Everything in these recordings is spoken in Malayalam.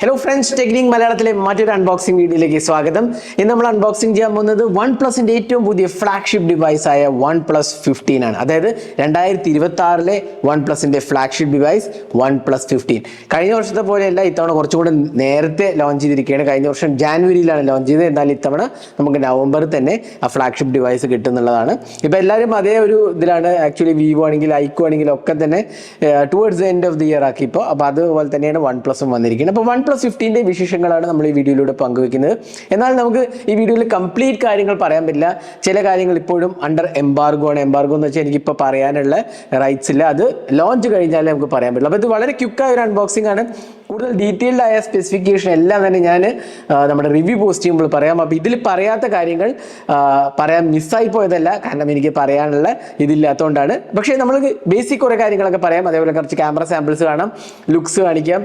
ഹലോ ഫ്രണ്ട്സ്, ടെക്നിക് മലയാളത്തിലെ മറ്റൊരു അൺബോക്സിംഗ് വീഡിയോയിലേക്ക് സ്വാഗതം. ഇന്ന് നമ്മൾ അൺബോക്സിംഗ് ചെയ്യാൻ പോകുന്നത് OnePlusന്റെ ഏറ്റവും പുതിയ ഫ്ലാഗ്ഷിപ്പ് ഡിവൈസ് ആയ OnePlus 15 ആണ്. അതായത് 2026 OnePlusന്റെ ഫ്ലാഗ്ഷിപ്പ് ഡിവൈസ് OnePlus 15. കഴിഞ്ഞ വർഷത്തെ പോലെയല്ല, ഇത്തവണ കുറച്ചുകൂടെ നേരത്തെ ലോഞ്ച് ചെയ്തിരിക്കുകയാണ്. കഴിഞ്ഞ വർഷം ജാനുവരിയിലാണ് ലോഞ്ച് ചെയ്തത്. എന്നാൽ ഇത്തവണ നമുക്ക് നവംബറിൽ തന്നെ ആ ഫ്ലാഗ്ഷിപ്പ് ഡിവൈസ് കിട്ടുന്നുള്ളതാണ്. ഇപ്പോൾ എല്ലാവരും അതേ ഒരു ഇതിലാണ്. ആക്ച്വലി വിവോ ആണെങ്കിൽ ഐക്കോ ആണെങ്കിലും ഒക്കെ തന്നെ towards the end of the year ആക്കി. ഇപ്പോൾ അപ്പോൾ അതുപോലെ തന്നെയാണ് OnePlusഉം വന്നിരിക്കുന്നത്. അപ്പോൾ OnePlus 15ന്റെ വിശേഷങ്ങളാണ് നമ്മൾ ഈ വീഡിയോയിലൂടെ പങ്കുവെക്കുന്നത്. എന്നാൽ നമുക്ക് ഈ വീഡിയോയിൽ കംപ്ലീറ്റ് കാര്യങ്ങൾ പറയാൻ പറ്റില്ല. ചില കാര്യങ്ങൾ ഇപ്പോഴും അണ്ടർ എംബാർഗോ ആണ്. എംബാർഗോ എന്ന് വെച്ചാൽ എനിക്കിപ്പോൾ പറയാനുള്ള റൈറ്റ്സ് ഇല്ല. അത് ലോഞ്ച് കഴിഞ്ഞാലേ നമുക്ക് പറയാൻ പറ്റില്ല. അപ്പോൾ ഇത് വളരെ ക്വിക്കായ ഒരു അൺബോക്സിംഗ് ആണ്. കൂടുതൽ ഡീറ്റെയിൽഡ് ആയ സ്പെസിഫിക്കേഷൻ എല്ലാം തന്നെ ഞാൻ നമ്മുടെ റിവ്യൂ പോസ്റ്റ് ചെയ്യുമ്പോൾ പറയാം. അപ്പോൾ ഇതിൽ പറയാത്ത കാര്യങ്ങൾ പറയാൻ മിസ്സായി പോയതല്ല, കാരണം എനിക്ക് പറയാനുള്ള ഇതില്ലാത്തതുകൊണ്ടാണ്. പക്ഷേ നമ്മൾ ബേസിക് കുറേ കാര്യങ്ങളൊക്കെ പറയാം. അതേപോലെ കുറച്ച് ക്യാമറ സാമ്പിൾസ് കാണാം, ലുക്സ് കാണിക്കാം,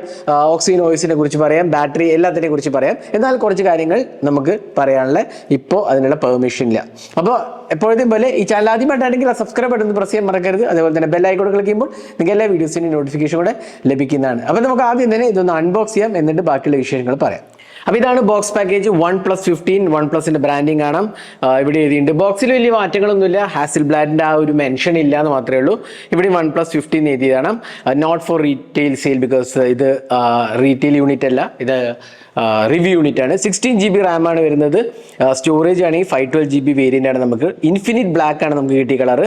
ഓക്സിജൻ വോയിസിനെ കുറിച്ച് പറയാം, ബാറ്ററി എല്ലാത്തിനെ കുറിച്ച് പറയാം. എന്നാൽ കുറച്ച് കാര്യങ്ങൾ നമുക്ക് പറയാനുള്ള ഇപ്പോൾ അതിനുള്ള പെർമിഷൻ ഇല്ല. അപ്പോൾ എപ്പോഴത്തേയും പോലെ ഈ ചാനൽ ആദ്യമായിട്ടാണെങ്കിൽ ആ സബ്സ്ക്രൈബ് ബട്ടൺ പ്രസ് ചെയ്യാൻ മറക്കരുത്. അതേപോലെ തന്നെ ബെൽ ഐക്കൺ ക്ലിക്ക് ചെയ്യുമ്പോൾ നിങ്ങൾക്ക് എല്ലാ വീഡിയോസിൻ്റെയും നോട്ടിഫിക്കേഷൻ കൂടെ ലഭിക്കുന്നതാണ്. അപ്പോൾ നമുക്ക് ആദ്യം തന്നെ ഇതൊന്ന് അൺബോക്സ് ചെയ്യാം, എന്നിട്ട് ബാക്കിയുള്ള വിശേഷങ്ങൾ പറയാം. അപ്പോൾ ഇതാണ് ബോക്സ് പാക്കേജ്. OnePlus 15 OnePlusന്റെ ബ്രാൻഡിങ് കാണാം. ഇവിടെ എഴുതിയിട്ടുണ്ട്. ബോക്സിൽ വലിയ മാറ്റങ്ങളൊന്നുമില്ല. ഹാസിൽബ്ലാഡിൻ്റെ ആ ഒരു മെൻഷൻ ഇല്ല എന്ന് മാത്രമേ ഉള്ളൂ. ഇവിടെ OnePlus 15 എഴുതിയതാണ്. Not for retail sale, because ഇത് റീറ്റെയിൽ യൂണിറ്റ് അല്ല, ഇത് റിവ്യൂ യൂണിറ്റ് ആണ്. 16 GB റാം ആണ് വരുന്നത്. സ്റ്റോറേജ് ആണെങ്കിൽ 512 GB വേരിയൻ്റ് ആണ്. നമുക്ക് ഇൻഫിനിറ്റ് ബ്ലാക്ക് ആണ് നമുക്ക് കിട്ടിയ കളർ.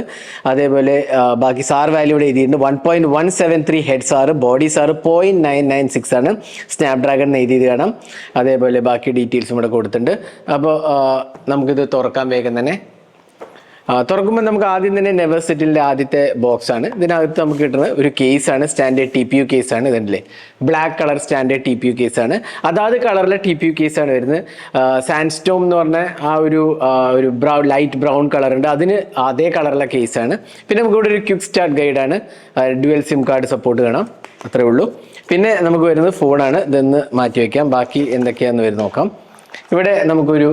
അതേപോലെ ബാക്കി സാർ വാല്യൂ ഇവിടെ എഴുതിയിട്ടുണ്ട്. 1.173 ഹെഡ് സാറ്, ബോഡി സാറ് 0.996 ആണ്. സ്നാപ്ഡ്രാഗൺ എഴുതിയത് കാണാം. അതേപോലെ ബാക്കി ഡീറ്റെയിൽസും ഇവിടെ കൊടുത്തിട്ടുണ്ട്. അപ്പോൾ നമുക്കിത് തുറക്കാൻ വേഗം തന്നെ. തുറക്കുമ്പോൾ നമുക്ക് ആദ്യം തന്നെ നെവർ സെറ്റിലിൻ്റെ ആദ്യത്തെ ബോക്സ് ആണ്. ഇതിനകത്ത് നമുക്ക് കിട്ടുന്നത് ഒരു കേസാണ്. സ്റ്റാൻഡേർഡ് TPU കേസാണ്. ഇതല്ലേ ബ്ലാക്ക് കളർ സ്റ്റാൻഡേർഡ് TPU കേസാണ്. അതാത് കളറിലെ TPU കേസാണ് വരുന്നത്. സാൻഡ്സ്റ്റോം എന്ന് പറഞ്ഞ ആ ഒരു ലൈറ്റ് ബ്രൗൺ കളർ ഉണ്ട്, അതിന് അതേ കളറിലെ കേസാണ്. പിന്നെ നമുക്ക് ഇവിടെ ഒരു ക്വിക്ക് സ്റ്റാർട്ട് ഗൈഡാണ്. ഡ്യുവൽ സിം കാർഡ് സപ്പോർട്ട് കാണാം, അത്രേ ഉള്ളൂ. പിന്നെ നമുക്ക് വരുന്നത് ഫോണാണ്. ഇതൊന്ന് മാറ്റി വയ്ക്കാം. ബാക്കി എന്തൊക്കെയാണെന്ന് വരും നോക്കാം. ഇവിടെ നമുക്കൊരു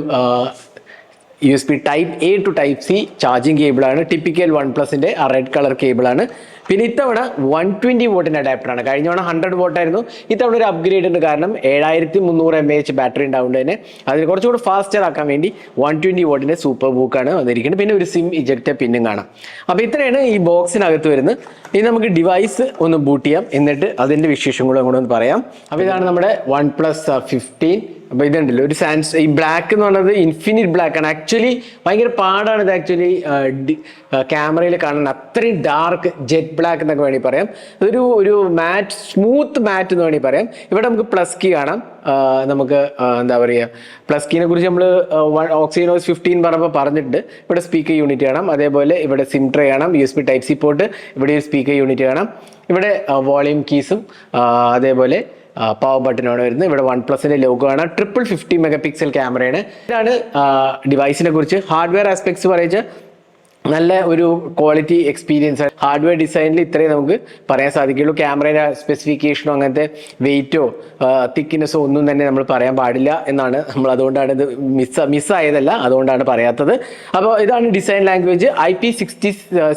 USB Type A to Type C charging കേബിളാണ്. ടിപ്പിക്കൽ OnePlusന്റെ ആ റെഡ് കളർ കേബിളാണ്. പിന്നെ ഇത്തവണ 120 വോട്ടിൻ്റെ അഡാപ്റ്ററാണ്. കഴിഞ്ഞ തവണ 100 വോട്ടായിരുന്നു. ഇത്തവണ ഒരു അപ്ഗ്രേഡ് ഉണ്ട്. കാരണം 7300 mAh ബാറ്ററി ഉണ്ടാവുകൊണ്ട് തന്നെ അതിന് കുറച്ചുകൂടി ഫാസ്റ്റർ ആക്കാൻ വേണ്ടി 120 വോട്ടിൻ്റെ സൂപ്പർ ബൂക്കാണ് വന്നിരിക്കുന്നത്. പിന്നെ ഒരു സിം ഇജക്റ്റ് പിന്നും കാണാം. അപ്പോൾ ഇത്രയാണ് ഈ ബോക്സിനകത്ത് വരുന്നത്. ഇനി നമുക്ക് ഡിവൈസ് ഒന്ന് ബൂട്ട് ചെയ്യാം, എന്നിട്ട് അതിൻ്റെ വിശേഷങ്ങളും കൂടെ ഒന്ന് പറയാം. അപ്പോൾ ഇതാണ് നമ്മുടെ OnePlus 15. അപ്പോൾ ഇതുണ്ടല്ലോ ഒരു ഈ ബ്ലാക്ക് എന്ന് പറയുന്നത് ഇൻഫിനിറ്റ് ബ്ലാക്ക് ആണ്. ആക്ച്വലി ഭയങ്കര പാടാണ് ഇത് ആക്ച്വലി ക്യാമറയിൽ കാണാൻ. അത്രയും ഡാർക്ക് ജെറ്റ് ബ്ലാക്ക് എന്നൊക്കെ വേണമെങ്കിൽ പറയാം. ഒരു മാറ്റ്, സ്മൂത്ത് മാറ്റ് എന്ന് വേണമെങ്കിൽ പറയാം. ഇവിടെ നമുക്ക് പ്ലസ് കീ കാണാം. നമുക്ക് എന്താ പറയുക, പ്ലസ് കീനെ കുറിച്ച് നമ്മൾ ഓക്സിജനോസ് 15 പറഞ്ഞിട്ടുണ്ട്. ഇവിടെ സ്പീക്കർ യൂണിറ്റ് കാണാം. അതേപോലെ ഇവിടെ സിം ട്രേ കാണാം, USB Type C പോർട്ട്, ഇവിടെ ഒരു സ്പീക്കർ യൂണിറ്റ് കാണാം. ഇവിടെ വോളിയം കീസും അതേപോലെ പവർ ബട്ടനാണ് വരുന്നത്. ഇവിടെ OnePlusന്റെ ലോഗോ ആണ്. 50 MP ക്യാമറയാണ്. ഇതാണ് ഡിവൈസിനെ കുറിച്ച്. ഹാർഡ്വെയർ ആസ്പെക്ട്സ് പറയുക, നല്ല ഒരു ക്വാളിറ്റി എക്സ്പീരിയൻസ് ആണ്. ഹാർഡ്വെയർ ഡിസൈനിൽ ഇത്രയും നമുക്ക് പറയാൻ സാധിക്കുള്ളൂ. ക്യാമറയുടെ സ്പെസിഫിക്കേഷനോ അങ്ങനത്തെ വെയിറ്റോ തിക്നെസ്സോ ഒന്നും തന്നെ നമ്മൾ പറയാൻ പാടില്ല എന്നാണ് നമ്മൾ, അതുകൊണ്ടാണ് ഇത് മിസ്സായതല്ല, അതുകൊണ്ടാണ് പറയാത്തത്. അപ്പോൾ ഇതാണ് ഡിസൈൻ ലാംഗ്വേജ്. IP60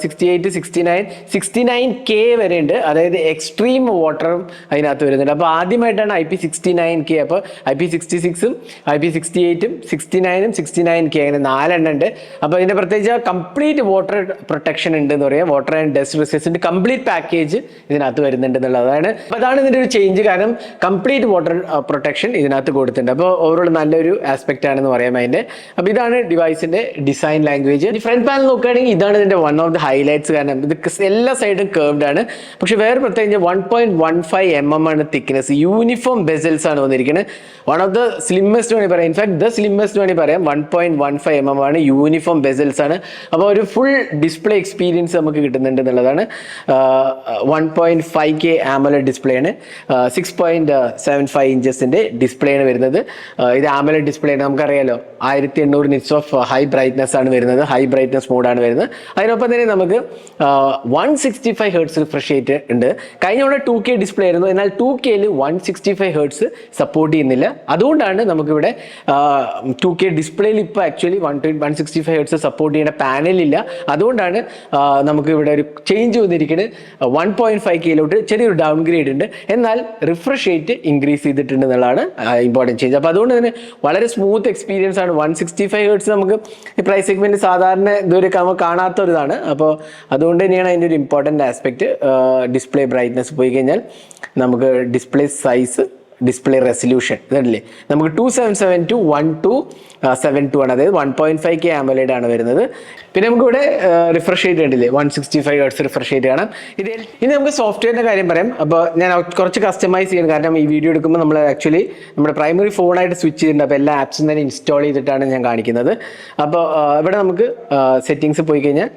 68 69K വരെ ഉണ്ട്. അതായത് എക്സ്ട്രീം വാട്ടറും അതിനകത്ത് വരുന്നുണ്ട്. അപ്പോൾ ആദ്യമായിട്ടാണ് IP69K. അപ്പോൾ IP66ഉം IP68ഉം 69ഉം 69K അങ്ങനെ 4 എണ്ണം ഉണ്ട്. അപ്പോൾ ഇതിൻ്റെ പ്രത്യേകിച്ച് കംപ്ലീറ്റ് വാട്ടർ പ്രൊട്ടക്ഷൻ ഉണ്ട് എന്ന് പറയാം. Water and dust resistant complete package ഇതിനകത്ത് വരുന്നുണ്ട് എന്നുള്ളതാണ്. അപ്പോൾ അതാണ് ഇതിൻ്റെ ഒരു ചേഞ്ച്. കാരണം കംപ്ലീറ്റ് വാട്ടർ പ്രൊട്ടക്ഷൻ ഇതിനകത്ത് കൊടുത്തിട്ടുണ്ട്. അപ്പോൾ ഓവറോൾ നല്ലൊരു ആസ്പെക്റ്റ് ആണെന്ന് പറയാം അതിൻ്റെ. അപ്പോൾ ഇതാണ് ഡിവൈസിന്റെ ഡിസൈൻ ലാംഗ്വേജ്. ഈ ഫ്രണ്ട് പാനൽ നോക്കുകയാണെങ്കിൽ ഇതാണ് ഇതിന്റെ വൺ ഓഫ് ദി ഹൈലൈറ്റ്സ്. കാരണം ഇത് എല്ലാ സൈഡും കർവ്ഡ് ആണ്. പക്ഷെ വേറെ പ്രത്യേകിച്ച് 1.15 mm ആണ് തിക്നെസ്. യൂണിഫോം ബെസൽസ് ആണ് വന്നിരിക്കുന്നത്. വൺ ഓഫ് ദ സ്ലിമ്മസ്റ്റ് വേണമെങ്കിൽ പറയാം. ഇൻഫാക്ട് ദ സ്ലിമ്മസ്റ്റ് വേണമെങ്കിൽ പറയാം. 1.15 mm ആണ്. യൂണിഫോം ബെസൽസ് ആണ്. അപ്പോൾ ഒരു ഫുൾ ഡിസ്പ്ലേ എക്സ്പീരിയൻസ് നമുക്ക് കിട്ടുന്നുണ്ട് എന്നുള്ളതാണ്. 1.5K AMOLED ഡിസ്പ്ലേ ആണ്. 6.75 ഇഞ്ചസിന്റെ ഡിസ്പ്ലേ ആണ് വരുന്നത്. ഇത് AMOLED ഡിസ്പ്ലേ ആണ്. നമുക്കറിയാലോ 1800 nits ഓഫ് ഹൈ ബ്രൈറ്റ്നസ് ആണ് വരുന്നത്. ഹൈ ബ്രൈറ്റ്നസ് മോഡാണ് വരുന്നത്. അതിനൊപ്പം തന്നെ നമുക്ക് 165 Hz റിഫ്രഷ് റേറ്റ് ഉണ്ട്. കഴിഞ്ഞ തവണ 2K ഡിസ്പ്ലേ ആയിരുന്നു. എന്നാൽ 2Kയിൽ 165 Hz സപ്പോർട്ട് ചെയ്യുന്നില്ല. അതുകൊണ്ടാണ് നമുക്കിവിടെ 2K ഡിസ്പ്ലേയിൽ ഇപ്പോൾ ആക്ച്വലി 165 Hz സപ്പോർട്ട് ചെയ്യുന്ന പാനലില്ല. ഇല്ല. അതുകൊണ്ടാണ് നമുക്ക് ഇവിടെ ഒരു ചേഞ്ച് വന്നിരിക്കുന്നത്. 1.5K ചെറിയൊരു ഡൗൺ ഗ്രേഡ് ഉണ്ട്, എന്നാൽ റിഫ്രഷ് റേറ്റ് ഇൻക്രീസ് ചെയ്തിട്ടുണ്ട് എന്നുള്ളതാണ് ഇമ്പോർട്ടൻറ്റ് ചേഞ്ച്. അപ്പോൾ അതുകൊണ്ട് തന്നെ വളരെ സ്മൂത്ത് എക്സ്പീരിയൻസ് ആണ്. 165 ഹെർട്സ് നമുക്ക് ഈ പ്രൈസ് സെഗ്മെന്റ് സാധാരണ ഇതുവരെ കാണാത്ത ഒരു ഇതാണ്. അപ്പോൾ അതുകൊണ്ട് തന്നെയാണ് അതിൻ്റെ ഒരു ഇമ്പോർട്ടൻ്റ് ആസ്പെക്ട്. ഡിസ്പ്ലേ ബ്രൈറ്റ്നസ് പോയി കഴിഞ്ഞാൽ നമുക്ക് ഡിസ്പ്ലേ സൈസ്, ഡിസ്പ്ലേ റെസൊല്യൂഷൻ ഇതല്ലേ നമുക്ക് 277 to 1272 ആണ്, അതായത് 1.5K AMOLED ആണ് വരുന്നത്. പിന്നെ നമുക്ക് ഇവിടെ റിഫ്രഷ് റേറ്റ് കണ്ടില്ലേ, 165 ഹെർട്സ് റിഫ്രഷ് റേറ്റ് കാണാം. ഇനി നമുക്ക് സോഫ്റ്റ്വെയറിന്റെ കാര്യം പറയാം. അപ്പോൾ ഞാൻ കുറച്ച് കസ്റ്റമൈസ് ചെയ്യണം, കാരണം ഈ വീഡിയോ എടുക്കുമ്പോൾ നമ്മൾ ആക്ച്വലി നമ്മുടെ പ്രൈമറി ഫോണായിട്ട് സ്വിച്ച് ചെയ്തിട്ടുണ്ട്. അപ്പോൾ എല്ലാ ആപ്സും തന്നെ ഇൻസ്റ്റാൾ ചെയ്തിട്ടാണ് ഞാൻ കാണിക്കുന്നത്. അപ്പോൾ ഇവിടെ നമുക്ക് സെറ്റിങ്സ് പോയി കഴിഞ്ഞാൽ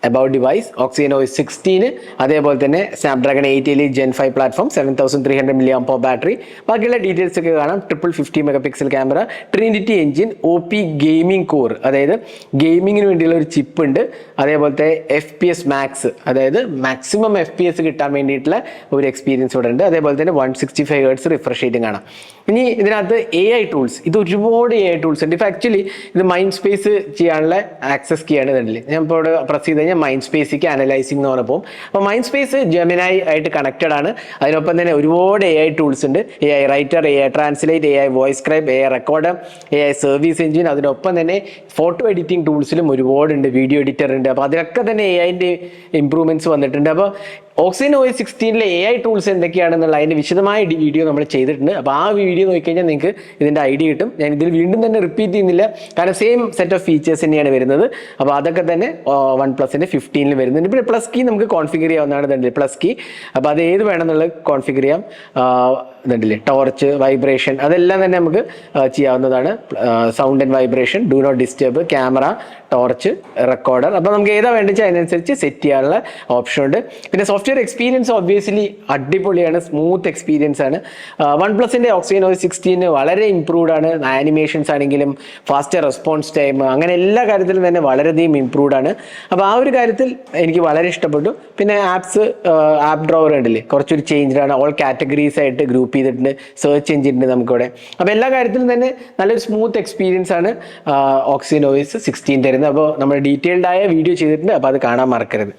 about device, OxygenOS 16, അതേപോലെ തന്നെ Snapdragon 8 Elite Gen 5 platform, 7300 mAh battery, ബാക്കിയുള്ള ഡീറ്റെയിൽസ് ഒക്കെ കാണാം. 50 megapixel camera, Trinity engine, OP gaming core, അതായത് ഗെയിമിങ്ങിന് വേണ്ടിയുള്ള ഒരു ചിപ്പ് ഉണ്ട്. അതേപോലത്തെ FPS മാക്സ്, അതായത് മാക്സിമം FPS കിട്ടാൻ വേണ്ടിയിട്ടുള്ള ഒരു എക്സ്പീരിയൻസ് ഇവിടെ ഉണ്ട്. അതേപോലെ തന്നെ 165 ഹെർട്സ് റിഫ്രഷ് റേറ്റും കാണാം. ഇനി ഇതിനകത്ത് AI ടൂൾസ്, ഇത് ഒരുപാട് AI ടൂൾസ് ഉണ്ട്. ഇപ്പോൾ ആക്ച്വലി ഇത് മൈൻഡ് സ്പേസ് ചെയ്യാനുള്ള ആക്സസ് കീ ആണ്. ഇതുണ്ടല്ലേ, ഞാൻ ഇപ്പോൾ ഇവിടെ പ്രസ് ചെയ്ത് കഴിഞ്ഞാൽ മൈൻഡ് സ്പേസിക്ക് അനലൈസിംഗ് എന്ന് പറഞ്ഞപ്പോൾ, അപ്പോൾ മൈൻഡ് സ്പേസ് ജെമിനായി ആയിട്ട് കണക്റ്റഡ് ആണ്. അതിനൊപ്പം തന്നെ ഒരുപാട് AI ടൂൾസ് ഉണ്ട്. AI writer, AI translate, AI voice scribe, AI recorder, AI service engine. അതിനൊപ്പം തന്നെ ഫോട്ടോ എഡിറ്റിംഗ് ടൂൾസിലും ഒരുപാടുണ്ട്, വീഡിയോ എഡിറ്റർ ഉണ്ട്. അപ്പോൾ അതിലൊക്കെ തന്നെ AI-ൻ്റെ ഇമ്പ്രൂവ്മെന്റ്സ് വന്നിട്ടുണ്ട്. അപ്പോൾ OxygenOS 16 AI ടൂൾസ് എന്തൊക്കെയാണെന്നുള്ള അതിൻ്റെ വിശദമായ വീഡിയോ നമ്മൾ ചെയ്തിട്ടുണ്ട്. അപ്പോൾ ആ വീഡിയോ നോക്കിക്കഴിഞ്ഞാൽ നിങ്ങൾക്ക് ഇതിൻ്റെ ഐഡിയ കിട്ടും. ഞാൻ ഇതിൽ വീണ്ടും തന്നെ റിപ്പീറ്റ് ചെയ്യുന്നില്ല, കാരണം സെയിം സെറ്റ് ഓഫ് ഫീച്ചേഴ്സ് തന്നെയാണ് വരുന്നത്. അപ്പോൾ അതൊക്കെ തന്നെ OnePlus 15 വരുന്നുണ്ട്. പിന്നെ പ്ലസ് കീ നമുക്ക് കോൺഫിഗർ ചെയ്യാവുന്നതാണ്. ഇതുണ്ടല്ലേ പ്ലസ് കീ, അപ്പോൾ അത് ഏത് വേണമെന്നുള്ളത് കോൺഫിഗർ ചെയ്യാം. ഇതുണ്ടല്ലേ ടോർച്ച്, വൈബ്രേഷൻ, അതെല്ലാം തന്നെ നമുക്ക് ചെയ്യാവുന്നതാണ്. Sound and vibration, do not disturb, camera, torch, recorder. അപ്പോൾ നമുക്ക് ഏതാ വേണ്ടത് അതിനനുസരിച്ച് സെറ്റ് ചെയ്യാനുള്ള ഓപ്ഷൻ ഉണ്ട്. പിന്നെ സോഫ്റ്റ്വെയർ എക്സ്പീരിയൻസ് ഒബ്വിയസ്ലി അടിപൊളിയാണ്, സ്മൂത്ത് എക്സ്പീരിയൻസ് ആണ്. OnePlus-ന്റെ OxygenOS 16 വളരെ ഇംപ്രൂവ്ഡ് ആണ്. ആനിമേഷൻസ് ആണെങ്കിലും ഫാസ്റ്റർ റെസ്പോൺസ് ടൈം, അങ്ങനെ എല്ലാ കാര്യത്തിലും തന്നെ വളരെയധികം ഇംപ്രൂവ്ഡ് ആണ്. അപ്പോൾ ആ ഒരു കാര്യത്തിൽ എനിക്ക് വളരെ ഇഷ്ടപ്പെട്ടു. പിന്നെ ആപ്സ്, ആപ്പ് ഡ്രോവർ ഉണ്ടല്ലേ കുറച്ചൊരു ചേഞ്ച്ഡ് ആണ്. ഓൾ കാറ്റഗറീസ് ആയിട്ട് ഗ്രൂപ്പ് ചെയ്തിട്ടുണ്ട്. സെർച്ച് എഞ്ചിൻ ഉണ്ട് നമുക്കിവിടെ. അപ്പോൾ എല്ലാ കാര്യത്തിലും തന്നെ നല്ലൊരു സ്മൂത്ത് എക്സ്പീരിയൻസ് ആണ് OxygenOS 16 തരുന്നത്. അപ്പോൾ നമ്മൾ ഡീറ്റെയിൽഡ് ആയ വീഡിയോ ചെയ്തിട്ടുണ്ട്, അപ്പോൾ അത് കാണാൻ മറക്കരുത്.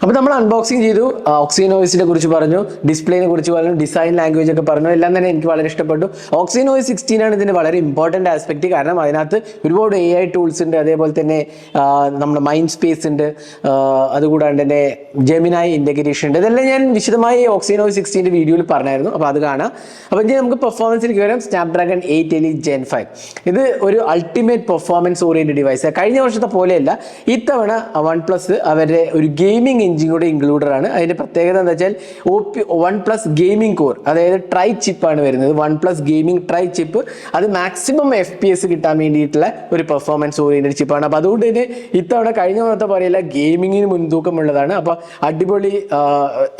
അപ്പോൾ നമ്മൾ അൺബോക്സിങ് ചെയ്തു, OxygenOS-നെ കുറിച്ച് പറഞ്ഞു, ഡിസ്പ്ലേനെ കുറിച്ച് പറഞ്ഞു, ഡിസൈൻ ലാംഗ്വേജ് ഒക്കെ പറഞ്ഞു. എല്ലാം തന്നെ എനിക്ക് വളരെ ഇഷ്ടപ്പെട്ടു. OxygenOS 16 ആണ് ഇതിൻ്റെ വളരെ ഇമ്പോർട്ടൻ്റ് ആസ്പെക്ട്, കാരണം അതിനകത്ത് ഒരുപാട് AI ടൂൾസ് ഉണ്ട്. അതേപോലെ തന്നെ നമ്മുടെ മൈൻഡ് സ്പേസ് ഉണ്ട്, അതുകൂടാണ്ട് തന്നെ ജെമിനായി ഇൻ്റഗ്രേഷൻ ഉണ്ട്. ഇതെല്ലാം ഞാൻ വിശദമായി OxygenOS 16 വീഡിയോയിൽ പറഞ്ഞായിരുന്നു, അപ്പോൾ അത് കാണാം. അപ്പോൾ ഇനി നമുക്ക് പെർഫോമൻസിലേക്ക് വരാം. Snapdragon 8 Elite Gen 5, ഇത് ഒരു അൾട്ടിമേറ്റ് പെർഫോമൻസ് ഓറിയൻറ്റഡ് ഡിവൈസ്. കഴിഞ്ഞ വർഷത്തെ പോലെയല്ല, ഇത്തവണ OnePlus അവരുടെ ഒരു ഗെയിമിംഗ് എഞ്ചിൻ കൂടെ ഇൻക്ലൂഡഡ് ആണ്. അതിന്റെ പ്രത്യേകത എന്താ വെച്ചാൽ OnePlus ഗെയിമിംഗ് കോർ, അതായത് ട്രൈ ചിപ്പ് ആണ് വരുന്നത്. OnePlus ഗെയിമിംഗ് ട്രൈ ചിപ്പ്, അത് മാക്സിമം FPS കിട്ടാൻ വേണ്ടിയിട്ടുള്ള ഒരു പെർഫോമൻസ് ഓറിയന്റഡ് ചിപ്പാണ്. അപ്പോൾ അതുകൊണ്ട് തന്നെ ഇത്തവണ കഴിഞ്ഞ വർഷത്തെ പോലെയല്ല, ഗെയിമിങ്ങിന് മുൻതൂക്കമുള്ളതാണ്. അപ്പോൾ അടിപൊളി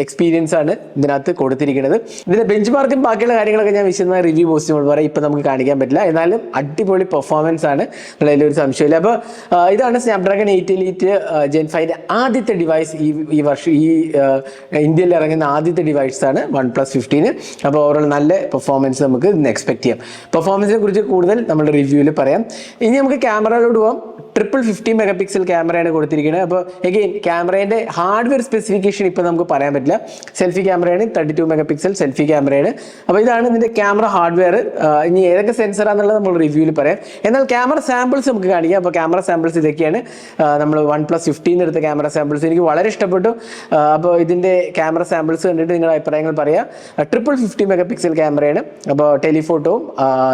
എക്സ്പീരിയൻസ് ആണ് ഇതിനകത്ത് കൊടുത്തിരിക്കുന്നത്. ഇതിന്റെ ബെഞ്ച് മാർക്കും ബാക്കിയുള്ള കാര്യങ്ങളൊക്കെ ഞാൻ വിശദമായ റിവ്യൂ പോസ്റ്റ് ചെയ്യുമ്പോൾ പറയാം, ഇപ്പം നമുക്ക് കാണിക്കാൻ പറ്റില്ല. എന്നാലും അടിപൊളി പെർഫോമൻസ് ആണ്, അതിലൊരു സംശയമില്ല. അപ്പോൾ ഇതാണ് Snapdragon 8 Elite Gen 5 ആദ്യത്തെ ഡിവൈസ്. ഈ വർഷം ഈ ഇന്ത്യയിൽ ഇറങ്ങുന്ന ആദ്യത്തെ ഡിവൈസാണ് OnePlus 15. അപ്പോൾ ഓവറോൾ നല്ല പെർഫോമൻസ് നമുക്ക് ഇന്ന് എക്സ്പെക്ട് ചെയ്യാം. പെർഫോമൻസിനെ കുറിച്ച് കൂടുതൽ നമ്മുടെ റിവ്യൂവിൽ പറയാം. ഇനി നമുക്ക് ക്യാമറയിലോട്ട് പോകാം. 50 മെഗാപിക്സൽ ക്യാമറയാണ് കൊടുത്തിരിക്കുന്നത്. അപ്പോൾ എഗെയിൻ ക്യാമറേൻ്റെ ഹാർഡ്വെയർ സ്പെസിഫിക്കേഷൻ ഇപ്പോൾ നമുക്ക് പറയാൻ പറ്റില്ല. സെൽഫി ക്യാമറയാണ്, 32 മെഗാപിക്സൽ സെൽഫി ക്യാമറയാണ്. അപ്പോൾ ഇതാണ് ഇതിൻ്റെ ക്യാമറ ഹാർഡ്വെയർ. ഇനി ഏതൊക്കെ സെൻസറാണെന്നുള്ളത് നമ്മൾ റിവ്യൂവിൽ പറയാം. എന്നാൽ ക്യാമറ സാമ്പിൾസ് നമുക്ക് കാണിക്കാം. അപ്പോൾ ക്യാമറ സാമ്പിൾസ് ഇതൊക്കെയാണ്. നമ്മൾ OnePlus 15 എടുത്ത ക്യാമറ സാമ്പിൾസ് എനിക്ക് വളരെ ഇഷ്ടപ്പെട്ടു. അപ്പോൾ ഇതിൻ്റെ ക്യാമറ സാമ്പിൾസ് കണ്ടിട്ട് നിങ്ങളുടെ അഭിപ്രായങ്ങൾ പറയാം. 50 മെഗാപിക്സൽ ക്യാമറയാണ്. അപ്പോൾ ടെലിഫോട്ടോവും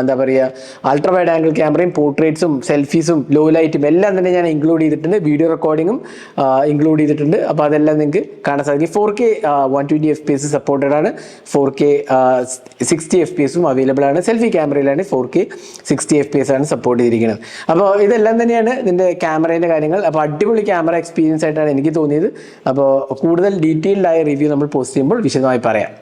എന്താ പറയുക അൾട്രാ വൈഡ് ആംഗിൾ ക്യാമറയും പോർട്രേറ്റ്സും സെൽഫീസും ലോ ലൈറ്റും എല്ലാം തന്നെ ഞാൻ ഇൻക്ലൂഡ് ചെയ്തിട്ടുണ്ട്. വീഡിയോ റെക്കോർഡിങ്ങും ഇൻക്ലൂഡ് ചെയ്തിട്ടുണ്ട്. അപ്പോൾ അതെല്ലാം നിങ്ങൾക്ക് കാണാൻ സാധിക്കും. 4K 120 FPS സപ്പോർട്ടഡ് ആണ്. 4K 60 FPS അവൈലബിൾ ആണ്. സെൽഫി ക്യാമറയിലാണ് 4K 60 FPS ആണ് സപ്പോർട്ട് ചെയ്തിരിക്കുന്നത്. അപ്പോൾ ഇതെല്ലാം തന്നെയാണ് ഇതിൻ്റെ ക്യാമറേൻ്റെ കാര്യങ്ങൾ. അപ്പോൾ അടിപൊളി ക്യാമറ എക്സ്പീരിയൻസ് ആയിട്ടാണ് എനിക്ക് തോന്നിയത്. അപ്പോൾ കൂടുതൽ ഡീറ്റെയിൽഡ് ആയ റിവ്യൂ നമ്മൾ പോസ്റ്റ് ചെയ്യുമ്പോൾ വിശദമായി പറയാം.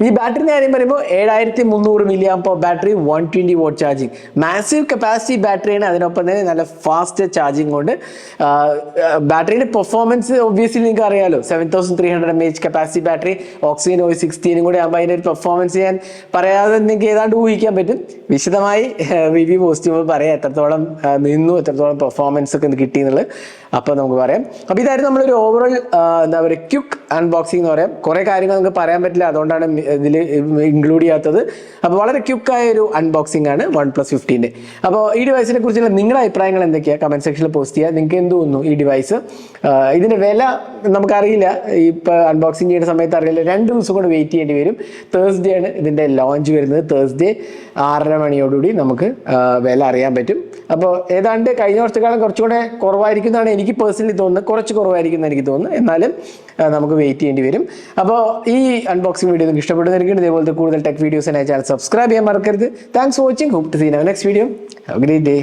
ഈ ബാറ്ററിന്റെ കാര്യം പറയുമ്പോൾ 7300 mAh battery, 120 watt charging, massive capacity ബാറ്ററിയാണ്. അതിനൊപ്പം തന്നെ നല്ല ഫാസ്റ്റ് ചാർജിങ് കൊണ്ട് ബാറ്ററിയുടെ പെർഫോമൻസ് ഒബ്വിയസ്ലി നിങ്ങൾക്ക് അറിയാലോ. 7300 mAh capacity battery, oxygen OS 16 കൂടെ ആകുമ്പോൾ അതിൻ്റെ ഒരു പെർഫോമൻസ് ഞാൻ പറയാതെ നിങ്ങൾക്ക് ഏതാണ്ട് ഊഹിക്കാൻ പറ്റും. വിശദമായി റിവ്യൂ പോസ്റ്റ് ചെയ്യുമ്പോൾ പറയാം എത്രത്തോളം നിന്നു, എത്രത്തോളം പെർഫോമൻസ് ഒക്കെ കിട്ടി എന്നുള്ളത്. അപ്പോൾ നമുക്ക് പറയാം. അപ്പോൾ ഇതായിരുന്നു നമ്മളൊരു ഓവറോൾ എന്താ പറയുക ക്വിക്ക് അൺബോക്സിംഗ് എന്ന് പറയാം. കുറേ കാര്യങ്ങൾ നമുക്ക് പറയാൻ പറ്റില്ല, അതുകൊണ്ടാണ് ഇതിൽ ഇൻക്ലൂഡ് ചെയ്യാത്തത്. അപ്പോൾ വളരെ ക്വിക്കായ ഒരു അൺബോക്സിംഗ് ആണ് OnePlus 15. അപ്പോൾ ഈ ഡിവൈസിനെ കുറിച്ചുള്ള നിങ്ങളുടെ അഭിപ്രായങ്ങൾ എന്തൊക്കെയാണ് കമൻറ്റ് സെക്ഷനിൽ പോസ്റ്റ് ചെയ്യുക. നിങ്ങൾക്ക് എന്ത് തോന്നുന്നു ഈ ഡിവൈസ്? ഇതിൻ്റെ വില നമുക്കറിയില്ല, ഇപ്പോൾ അൺബോക്സിംഗ് ചെയ്യുന്ന സമയത്ത് അറിയില്ല. 2 ദിവസം കൊണ്ട് വെയിറ്റ് ചെയ്യേണ്ടി വരും. തേഴ്സ്ഡേ ആണ് ഇതിൻ്റെ ലോഞ്ച് വരുന്നത്. തേഴ്സ്ഡേ 6:30 മണിയോടുകൂടി നമുക്ക് വില അറിയാൻ പറ്റും. അപ്പോൾ ഏതാണ്ട് കഴിഞ്ഞ വർഷക്കാലം കുറച്ചുകൂടെ കുറവായിരിക്കുന്നതാണ് എനിക്ക് പേഴ്സണലി തോന്നുന്നത്. കുറച്ച് കുറവായിരിക്കും എന്ന് എനിക്ക് തോന്നുന്നു. എന്നാലും നമുക്ക് വെയിറ്റ് ചെയ്യേണ്ടി വരും. അപ്പോൾ ഈ അൺബോക്സിംഗ് വീഡിയോ നിങ്ങൾക്ക് ഇഷ്ടപ്പെടുന്നതായിരിക്കും. ഇതേപോലത്തെ കൂടുതൽ ടെക് വീഡിയോസിനായി ചാനൽ സബ്സ്ക്രൈബ് ചെയ്യാൻ മറക്കരുത്. Thanks for watching. Hope to see you next video. Have a great day.